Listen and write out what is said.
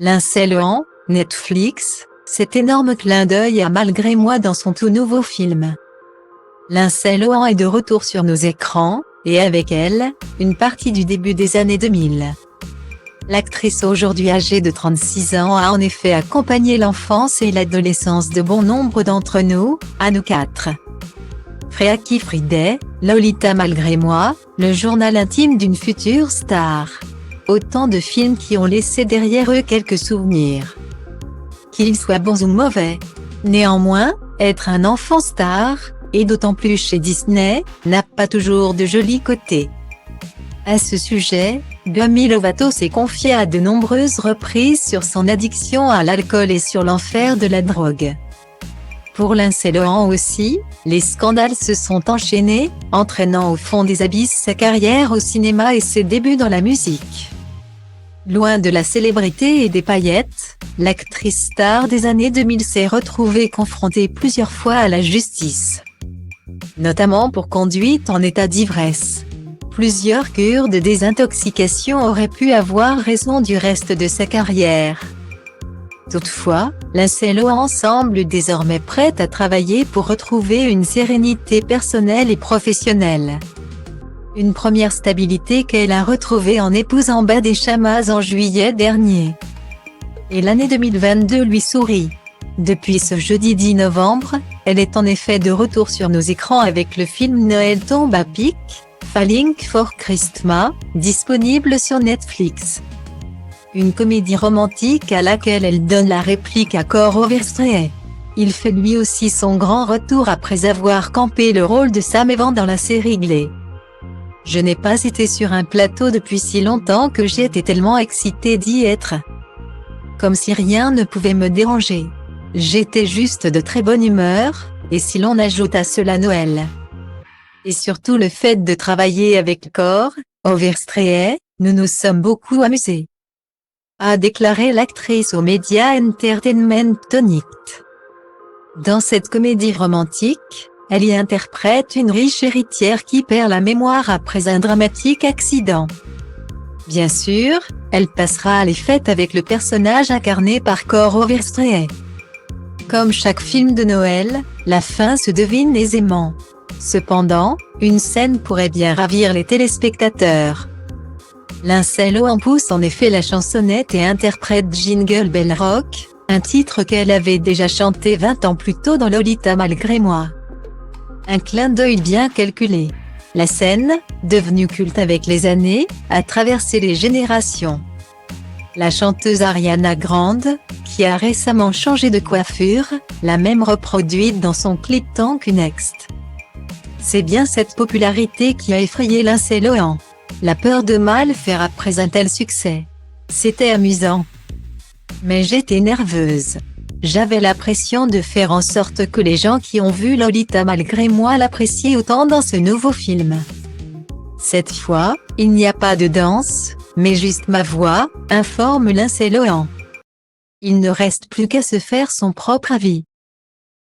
Lindsay Lohan, Netflix, cet énorme clin d'œil à Malgré moi dans son tout nouveau film. Lindsay Lohan est de retour sur nos écrans, et avec elle, une partie du début des années 2000. L'actrice aujourd'hui âgée de 36 ans a en effet accompagné l'enfance et l'adolescence de bon nombre d'entre nous, à nous quatre. Freaky Friday, Lolita Malgré moi, le journal intime d'une future star. Autant de films qui ont laissé derrière eux quelques souvenirs. Qu'ils soient bons ou mauvais. Néanmoins, être un enfant star, et d'autant plus chez Disney, n'a pas toujours de jolis côtés. À ce sujet, Demi Lovato s'est confiée à de nombreuses reprises sur son addiction à l'alcool et sur l'enfer de la drogue. Pour Lindsay Lohan aussi, les scandales se sont enchaînés, entraînant au fond des abysses sa carrière au cinéma et ses débuts dans la musique. Loin de la célébrité et des paillettes, l'actrice star des années 2000 s'est retrouvée confrontée plusieurs fois à la justice. Notamment pour conduite en état d'ivresse. Plusieurs cures de désintoxication auraient pu avoir raison du reste de sa carrière. Toutefois, Lindsay Lohan semble désormais prête à travailler pour retrouver une sérénité personnelle et professionnelle. Une première stabilité qu'elle a retrouvée en épousant Badé Chamaz en juillet dernier. Et l'année 2022 lui sourit. Depuis ce jeudi 10 novembre, elle est en effet de retour sur nos écrans avec le film Noël tombe à pic, Falling for Christmas, disponible sur Netflix. Une comédie romantique à laquelle elle donne la réplique à Kåre Overstreet. Il fait lui aussi son grand retour après avoir campé le rôle de Sam Evans dans la série Glee. Je n'ai pas été sur un plateau depuis si longtemps que j'étais tellement excitée d'y être. Comme si rien ne pouvait me déranger. J'étais juste de très bonne humeur, et si l'on ajoute à cela Noël. Et surtout le fait de travailler avec Kåre Overstreet, nous nous sommes beaucoup amusés. A déclaré l'actrice aux médias Entertainment Tonight. Dans cette comédie romantique, elle y interprète une riche héritière qui perd la mémoire après un dramatique accident. Bien sûr, elle passera les fêtes avec le personnage incarné par Kåre Overstreet. Comme chaque film de Noël, la fin se devine aisément. Cependant, une scène pourrait bien ravir les téléspectateurs. Lindsay Lohan pousse en effet la chansonnette et interprète Jingle Bell Rock, un titre qu'elle avait déjà chanté 20 ans plus tôt dans Lolita Malgré moi. Un clin d'œil bien calculé. La scène, devenue culte avec les années, a traversé les générations. La chanteuse Ariana Grande, qui a récemment changé de coiffure, l'a même reproduite dans son clip Thank You Next. C'est bien cette popularité qui a effrayé Lindsay Lohan. La peur de mal faire après un tel succès. C'était amusant. Mais j'étais nerveuse. J'avais la pression de faire en sorte que les gens qui ont vu Lolita Malgré moi l'apprécient autant dans ce nouveau film. Cette fois, il n'y a pas de danse, mais juste ma voix, informe Lindsay Lohan. Il ne reste plus qu'à se faire son propre avis.